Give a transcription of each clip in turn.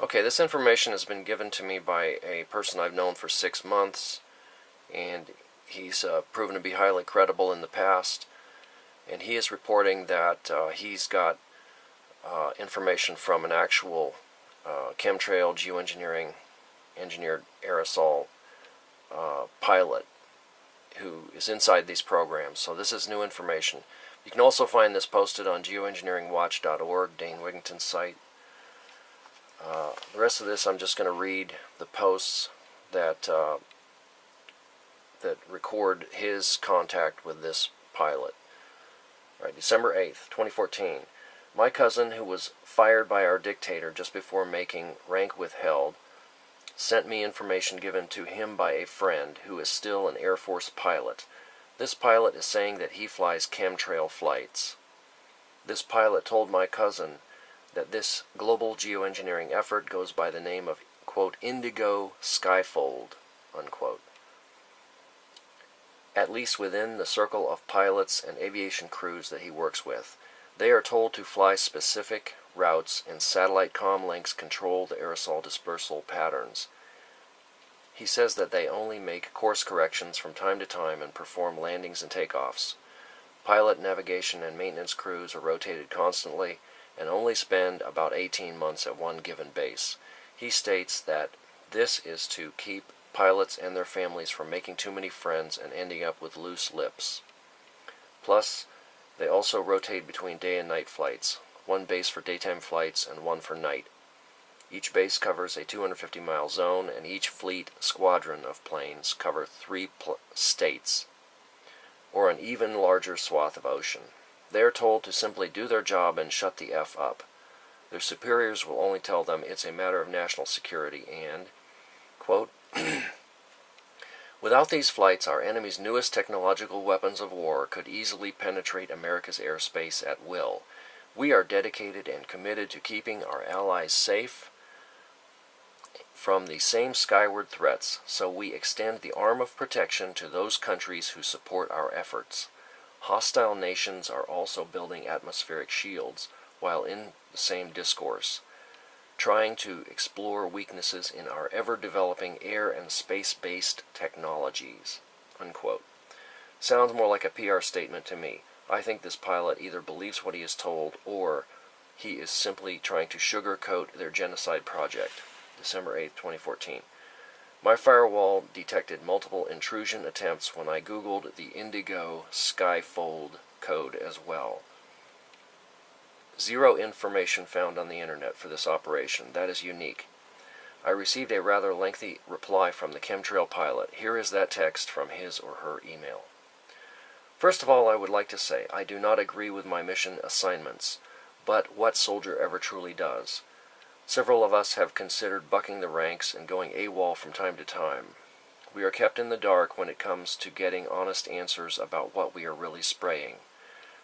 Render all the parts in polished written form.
Okay, this information has been given to me by a person I've known for 6 months, and he's proven to be highly credible in the past, and he is reporting that he's got information from an actual chemtrail geoengineering engineered aerosol pilot who is inside these programs. So this is new information. You can also find this posted on geoengineeringwatch.org, Dane Wigington's site. The rest of this, I'm just going to read the posts that that record his contact with this pilot. Right, December 8th, 2014. My cousin, who was fired by our dictator just before making rank withheld, sent me information given to him by a friend who is still an Air Force pilot. This pilot is saying that he flies chemtrail flights. This pilot told my cousin that this global geoengineering effort goes by the name of, quote, Indigo Skyfold, unquote. At least within the circle of pilots and aviation crews that he works with. They are told to fly specific routes, and satellite comm links control the aerosol dispersal patterns. He says that they only make course corrections from time to time and perform landings and takeoffs. Pilot, navigation, and maintenance crews are rotated constantly and only spend about 18 months at one given base. He states that this is to keep pilots and their families from making too many friends and ending up with loose lips. Plus, they also rotate between day and night flights, one base for daytime flights and one for night. Each base covers a 250-mile zone, and each fleet squadron of planes cover 3 states, or an even larger swath of ocean. They are told to simply do their job and shut the F up. Their superiors will only tell them it's a matter of national security and, quote, without these flights, our enemy's newest technological weapons of war could easily penetrate America's airspace at will. We are dedicated and committed to keeping our allies safe from the same skyward threats, so we extend the arm of protection to those countries who support our efforts. Hostile nations are also building atmospheric shields while in the same discourse, trying to explore weaknesses in our ever-developing air and space-based technologies, unquote. Sounds more like a PR statement to me. I think this pilot either believes what he is told or he is simply trying to sugarcoat their genocide project. December 8, 2014. My firewall detected multiple intrusion attempts when I Googled the Indigo Skyfold code as well. Zero information found on the internet for this operation. That is unique. I received a rather lengthy reply from the chemtrail pilot. Here is that text from his or her email. First of all, I would like to say I do not agree with my mission assignments, but what soldier ever truly does? Several of us have considered bucking the ranks and going AWOL from time to time. We are kept in the dark when it comes to getting honest answers about what we are really spraying.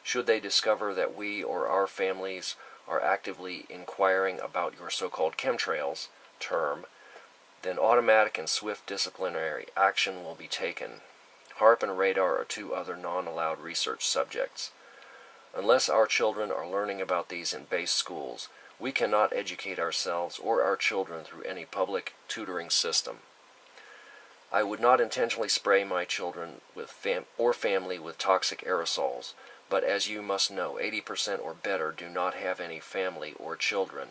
Should they discover that we or our families are actively inquiring about your so-called chemtrails term, then automatic and swift disciplinary action will be taken. HARP and radar are 2 other non-allowed research subjects. Unless our children are learning about these in base schools, we cannot educate ourselves or our children through any public tutoring system. I would not intentionally spray my children with family with toxic aerosols, but as you must know, 80% or better do not have any family or children.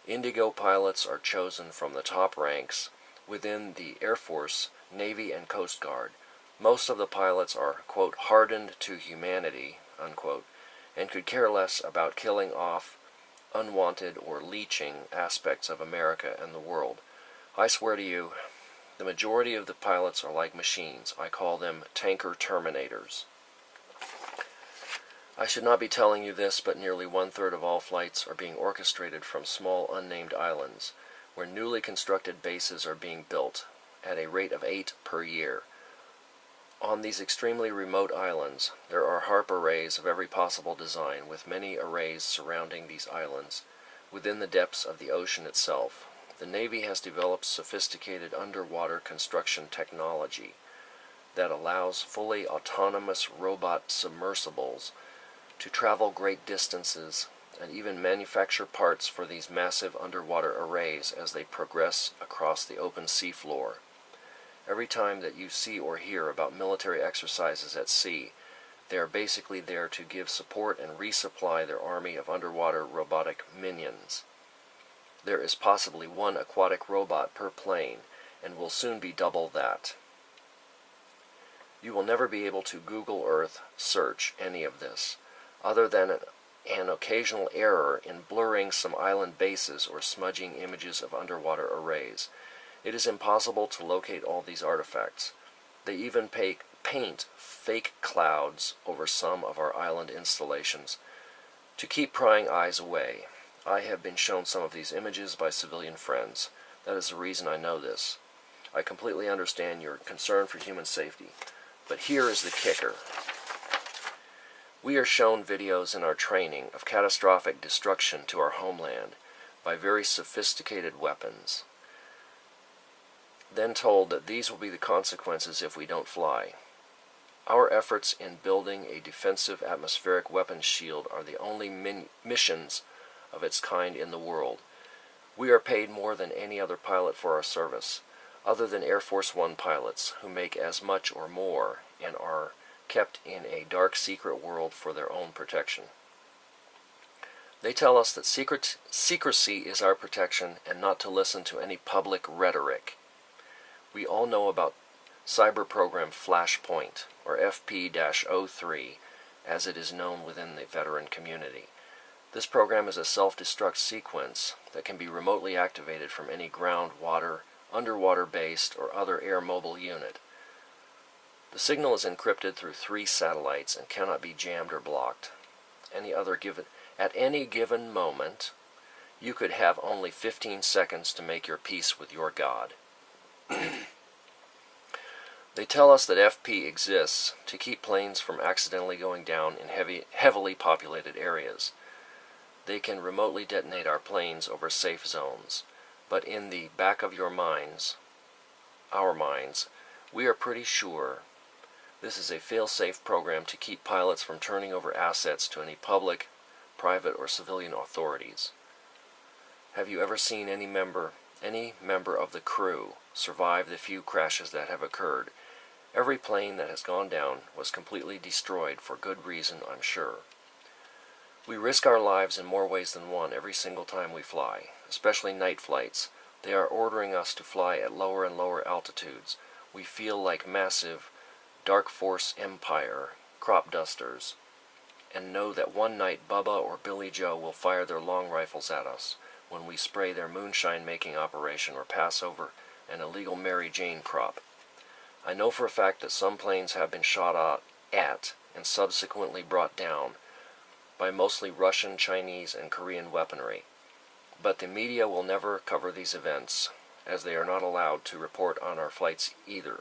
Indigo pilots are chosen from the top ranks within the Air Force, Navy, and Coast Guard. Most of the pilots are, quote, hardened to humanity, unquote, and could care less about killing off unwanted or leeching aspects of America and the world. I swear to you, the majority of the pilots are like machines. I call them tanker terminators. I should not be telling you this, but nearly 1/3 of all flights are being orchestrated from small unnamed islands, where newly constructed bases are being built, at a rate of 8 per year. On these extremely remote islands, there are HARP arrays of every possible design, with many arrays surrounding these islands, within the depths of the ocean itself. The Navy has developed sophisticated underwater construction technology that allows fully autonomous robot submersibles to travel great distances and even manufacture parts for these massive underwater arrays as they progress across the open seafloor. Every time that you see or hear about military exercises at sea, they are basically there to give support and resupply their army of underwater robotic minions. There is possibly one aquatic robot per plane, and will soon be double that. You will never be able to Google Earth search any of this, other than an occasional error in blurring some island bases or smudging images of underwater arrays. It is impossible to locate all these artifacts. They even paint fake clouds over some of our island installations to keep prying eyes away. I have been shown some of these images by civilian friends. That is the reason I know this. I completely understand your concern for human safety. But here is the kicker. We are shown videos in our training of catastrophic destruction to our homeland by very sophisticated weapons, then told that these will be the consequences if we don't fly. Our efforts in building a defensive atmospheric weapons shield are the only missions of its kind in the world. We are paid more than any other pilot for our service, other than Air Force One pilots, who make as much or more and are kept in a dark secret world for their own protection. They tell us that secrecy is our protection and not to listen to any public rhetoric. We all know about cyber program Flashpoint, or FP-03, as it is known within the veteran community. This program is a self-destruct sequence that can be remotely activated from any ground, water, underwater-based, or other air-mobile unit. The signal is encrypted through 3 satellites and cannot be jammed or blocked. At any given moment, you could have only 15 seconds to make your peace with your God. They tell us that FP exists to keep planes from accidentally going down in heavily populated areas. They can remotely detonate our planes over safe zones, but in the back of your minds, our minds, we are pretty sure this is a fail-safe program to keep pilots from turning over assets to any public, private, or civilian authorities. Have you ever seen any member of the crew survive the few crashes that have occurred? Every plane that has gone down was completely destroyed for good reason, I'm sure. We risk our lives in more ways than one every single time we fly, especially night flights. They are ordering us to fly at lower and lower altitudes. We feel like massive dark force empire crop dusters, and know that one night Bubba or Billy Joe will fire their long rifles at us when we spray their moonshine-making operation or pass over an illegal Mary Jane crop. I know for a fact that some planes have been shot at and subsequently brought down by mostly Russian, Chinese, and Korean weaponry. But the media will never cover these events, as they are not allowed to report on our flights either.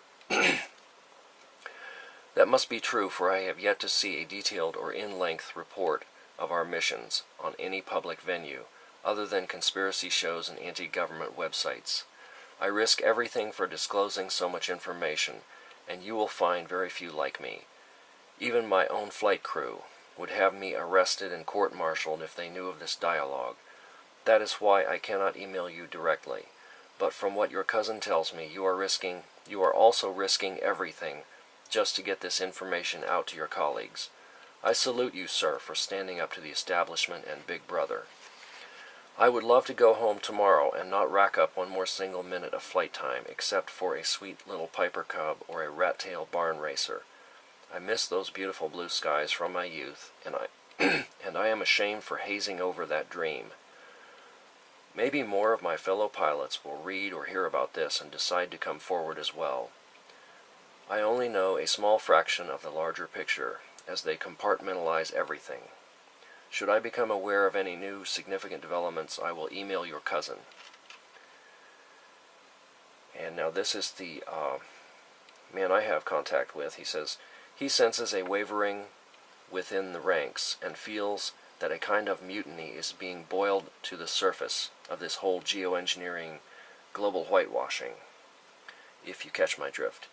That must be true, for I have yet to see a detailed or in-length report of our missions on any public venue, other than conspiracy shows and anti-government websites. I risk everything for disclosing so much information, and you will find very few like me. Even my own flight crew would have me arrested and court-martialed if they knew of this dialogue. That is why I cannot email you directly. But from what your cousin tells me, you are also risking everything just to get this information out to your colleagues. I salute you, sir, for standing up to the establishment and Big Brother. I would love to go home tomorrow and not rack up one more single minute of flight time, except for a sweet little Piper Cub or a rat-tail barn racer. I miss those beautiful blue skies from my youth, and I am ashamed for hazing over that dream. Maybe more of my fellow pilots will read or hear about this and decide to come forward as well. I only know a small fraction of the larger picture, as they compartmentalize everything. Should I become aware of any new significant developments, I will email your cousin. And now this is the man I have contact with. He says he senses a wavering within the ranks and feels that a kind of mutiny is being boiled to the surface of this whole geoengineering global whitewashing, if you catch my drift.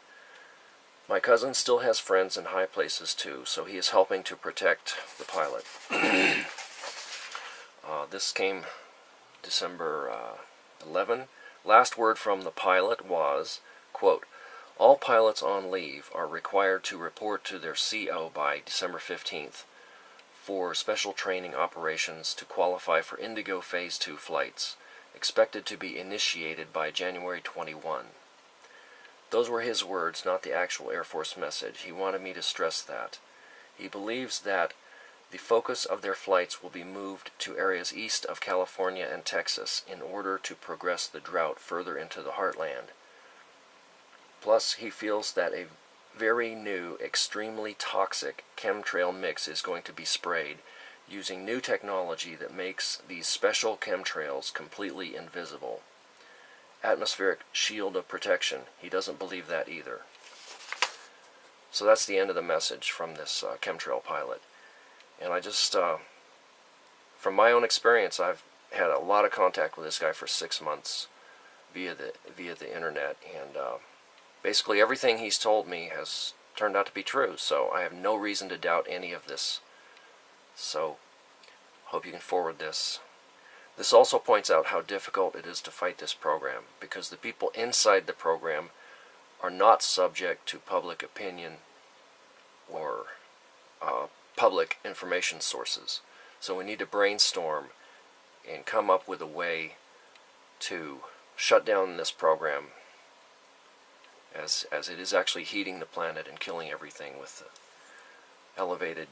My cousin still has friends in high places too, so he is helping to protect the pilot. This came December 11. Last word from the pilot was, quote, all pilots on leave are required to report to their CO by December 15th for special training operations to qualify for Indigo Phase 2 flights, expected to be initiated by January 21. Those were his words, not the actual Air Force message. He wanted me to stress that. He believes that the focus of their flights will be moved to areas east of California and Texas in order to progress the drought further into the heartland. Plus, he feels that a very new, extremely toxic chemtrail mix is going to be sprayed using new technology that makes these special chemtrails completely invisible. Atmospheric shield of protection. He doesn't believe that either. So that's the end of the message from this chemtrail pilot. And I just, from my own experience, I've had a lot of contact with this guy for 6 months via the internet, and basically everything he's told me has turned out to be true, so I have no reason to doubt any of this. So, hope you can forward this. This also points out how difficult it is to fight this program, because the people inside the program are not subject to public opinion or public information sources. So we need to brainstorm and come up with a way to shut down this program, as it is actually heating the planet and killing everything with the elevated